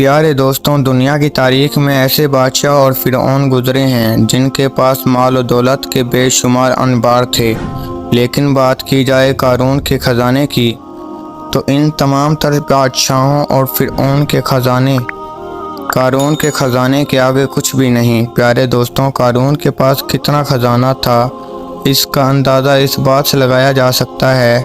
پیارے دوستوں، دنیا کی تاریخ میں ایسے بادشاہ اور فرعون گزرے ہیں جن کے پاس مال و دولت کے بے شمار انبار تھے، لیکن بات کی جائے قارون کے خزانے کی تو ان تمام تر بادشاہوں اور فرعون کے خزانے قارون کے خزانے کے آگے کچھ بھی نہیں۔ پیارے دوستوں، قارون کے پاس کتنا خزانہ تھا، اس کا اندازہ اس بات سے لگایا جا سکتا ہے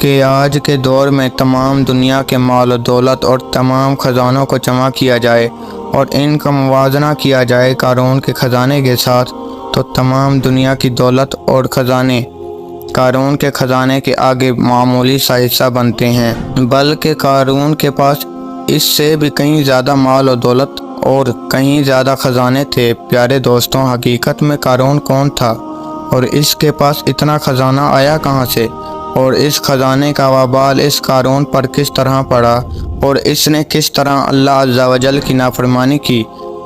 کہ آج کے دور میں تمام دنیا کے مال و دولت اور تمام خزانوں کو جمع کیا جائے اور ان کا موازنہ کیا جائے قارون کے خزانے کے ساتھ، تو تمام دنیا کی دولت اور خزانے قارون کے خزانے کے آگے معمولی سا حصہ بنتے ہیں، بلکہ قارون کے پاس اس سے بھی کہیں زیادہ مال و دولت اور کہیں زیادہ خزانے تھے۔ پیارے دوستوں، حقیقت میں قارون کون تھا اور اس کے پاس اتنا خزانہ آیا کہاں سے، اور اس خزانے کا وبال اس قارون پر کس طرح پڑا، اور اس نے کس طرح اللہ عز و جل کی نافرمانی کی،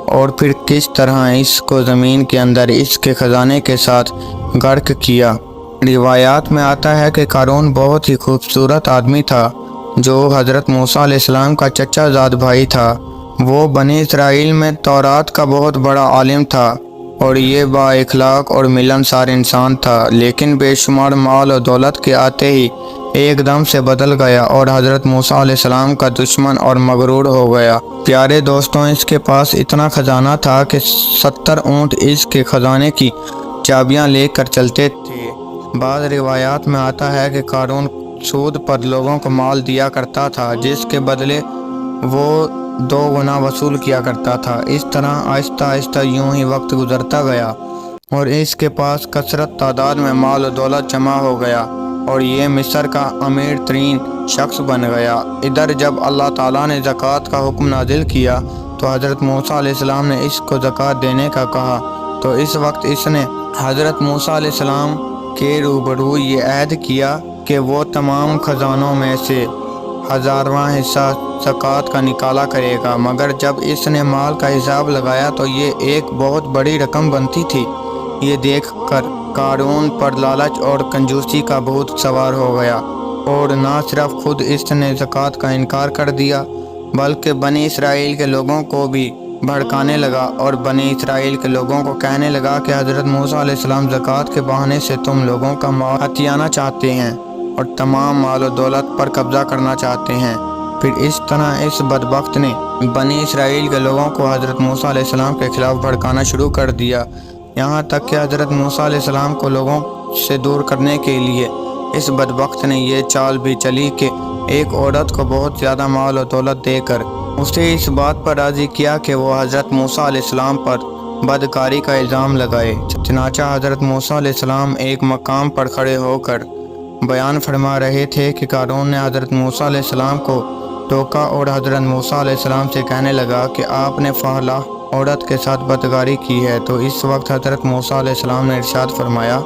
اور پھر کس طرح اس کو زمین کے اندر اس کے خزانے کے ساتھ غرق کیا۔ روایات میں آتا ہے کہ قارون بہت ہی خوبصورت آدمی تھا جو حضرت موسیٰ علیہ السلام کا چچا زاد بھائی تھا۔ وہ بنی اسرائیل میں تورات کا بہت بڑا عالم تھا اور یہ با اخلاق اور ملنسار انسان تھا، لیکن بے شمار مال و دولت کے آتے ہی ایک دم سے بدل گیا اور حضرت موسیٰ علیہ السلام کا دشمن اور مغرور ہو گیا۔ پیارے دوستوں، اس کے پاس اتنا خزانہ تھا کہ 70 اونٹ اس کے خزانے کی چابیاں لے کر چلتے تھے۔ بعض روایات میں آتا ہے کہ قارون سود پر لوگوں کو مال دیا کرتا تھا، جس کے بدلے وہ 2 گنا وصول کیا کرتا تھا۔ اس طرح آہستہ آہستہ یوں ہی وقت گزرتا گیا اور اس کے پاس کثرت تعداد میں مال و دولت جمع ہو گیا اور یہ مصر کا امیر ترین شخص بن گیا۔ ادھر جب اللہ تعالیٰ نے زکوٰۃ کا حکم نازل کیا تو حضرت موسیٰ علیہ السلام نے اس کو زکوٰۃ دینے کا کہا، تو اس وقت اس نے حضرت موسیٰ علیہ السلام کے روبرو یہ عہد کیا کہ وہ تمام خزانوں میں سے 1000واں حصہ زکوٰۃ کا نکالا کرے گا، مگر جب اس نے مال کا حساب لگایا تو یہ ایک بہت بڑی رقم بنتی تھی۔ یہ دیکھ کر قارون پر لالچ اور کنجوسی کا بھوت سوار ہو گیا اور نہ صرف خود اس نے زکوٰۃ کا انکار کر دیا بلکہ بنی اسرائیل کے لوگوں کو بھی بھڑکانے لگا اور بنی اسرائیل کے لوگوں کو کہنے لگا کہ حضرت موسیٰ علیہ السلام زکوٰۃ کے بہانے سے تم لوگوں کا مال ہتھیانا چاہتے ہیں اور تمام مال و دولت پر قبضہ کرنا چاہتے ہیں۔ پھر اس طرح اس بدبخت نے بنی اسرائیل کے لوگوں کو حضرت موسیٰ علیہ السلام کے خلاف بھڑکانا شروع کر دیا، یہاں تک کہ حضرت موسیٰ علیہ السلام کو لوگوں سے دور کرنے کے لیے اس بدبخت نے یہ چال بھی چلی کہ ایک عورت کو بہت زیادہ مال و دولت دے کر اسے اس بات پر راضی کیا کہ وہ حضرت موسیٰ علیہ السلام پر بدکاری کا الزام لگائے۔ چنانچہ حضرت موسیٰ علیہ السلام ایک مقام پر کھڑے ہو کر بیان فرما رہے تھے کہ قارون نے حضرت موسیٰ علیہ السلام کو ٹوکا اور حضرت موسیٰ علیہ السلام سے کہنے لگا کہ آپ نے فلاں عورت کے ساتھ بدکاری کی ہے۔ تو اس وقت حضرت موسیٰ علیہ السلام نے ارشاد فرمایا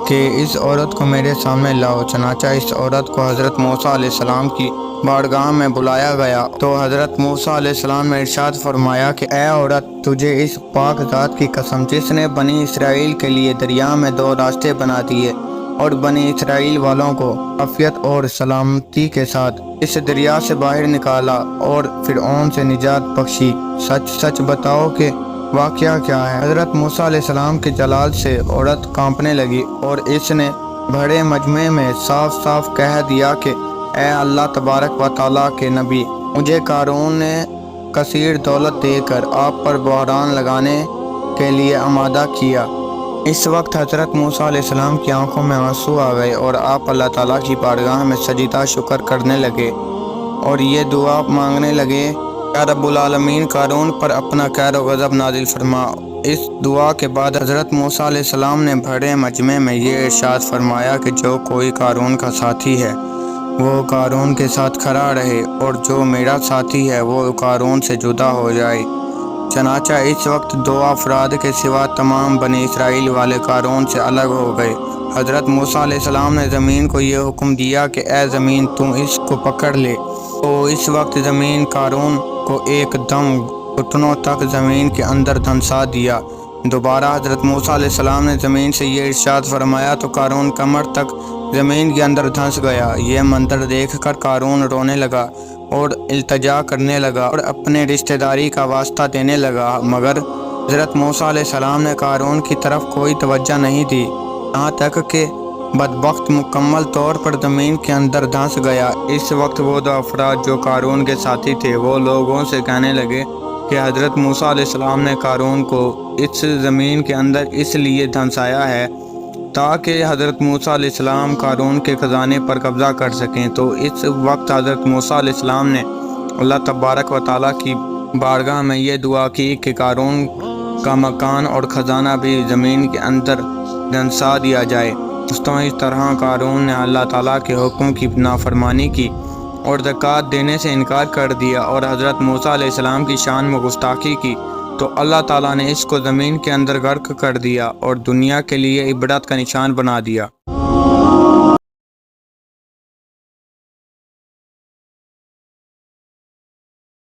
کہ اس عورت کو میرے سامنے لاؤ۔ چنانچہ اس عورت کو حضرت موسیٰ علیہ السلام کی بارگاہ میں بلایا گیا تو حضرت موسیٰ علیہ السلام نے ارشاد فرمایا کہ اے عورت، تجھے اس پاک ذات کی قسم جس نے بنی اسرائیل کے لیے دریا میں 2 راستے بنا دیے اور بنی اسرائیل والوں کو عافیت اور سلامتی کے ساتھ اس دریا سے باہر نکالا اور فرعون سے نجات بخشی، سچ سچ بتاؤ کہ واقعہ کیا ہے۔ حضرت موسیٰ علیہ السلام کے جلال سے عورت کانپنے لگی اور اس نے بڑے مجمع میں صاف صاف کہہ دیا کہ اے اللہ تبارک و تعالیٰ کے نبی، مجھے قارون نے کثیر دولت دے کر آپ پر بحران لگانے کے لیے آمادہ کیا۔ اس وقت حضرت موسیٰ علیہ السلام کی آنکھوں میں آنسو آ گئے اور آپ اللہ تعالیٰ کی بارگاہ میں سجدہ شکر کرنے لگے اور یہ دعا مانگنے لگے، اے رب العالمین، قارون پر اپنا قہر و غضب نازل فرما۔ اس دعا کے بعد حضرت موسیٰ علیہ السلام نے بڑے مجمع میں یہ ارشاد فرمایا کہ جو کوئی قارون کا ساتھی ہے وہ قارون کے ساتھ کھڑا رہے اور جو میرا ساتھی ہے وہ قارون سے جدا ہو جائے۔ چنانچہ اس وقت 2 افراد کے سوا تمام بنی اسرائیل والے قارون سے الگ ہو گئے۔ حضرت موسیٰ علیہ السلام نے زمین کو یہ حکم دیا کہ اے زمین، تم اس کو پکڑ لے، تو اس وقت زمین قارون کو ایک دم گھٹنوں تک زمین کے اندر دھنسا دیا۔ دوبارہ حضرت موسیٰ علیہ السلام نے زمین سے یہ ارشاد فرمایا تو قارون کمر تک زمین کے اندر دھنس گیا۔ یہ منظر دیکھ کر قارون رونے لگا اور التجا کرنے لگا اور اپنے رشتہ داری کا واسطہ دینے لگا، مگر حضرت موسیٰ علیہ السلام نے قارون کی طرف کوئی توجہ نہیں دی، یہاں تک کہ بدبخت مکمل طور پر زمین کے اندر دھنس گیا۔ اس وقت وہ دو افراد جو قارون کے ساتھی تھے وہ لوگوں سے کہنے لگے کہ حضرت موسیٰ علیہ السلام نے قارون کو اس زمین کے اندر اس لیے دھنسایا ہے تاکہ حضرت موسیٰ علیہ السلام قارون کے خزانے پر قبضہ کر سکیں۔ تو اس وقت حضرت موسیٰ علیہ السلام نے اللہ تبارک و تعالیٰ کی بارگاہ میں یہ دعا کی کہ قارون کا مکان اور خزانہ بھی زمین کے اندر دھنسا دیا جائے۔ اس طرح قارون نے اللہ تعالیٰ کے حکم کی نافرمانی کی اور زکوٰۃ دینے سے انکار کر دیا اور حضرت موسیٰ علیہ السلام کی شان میں گستاخی کی، تو اللہ تعالیٰ نے اس کو زمین کے اندر غرق کر دیا اور دنیا کے لیے عبرت کا نشان بنا دیا۔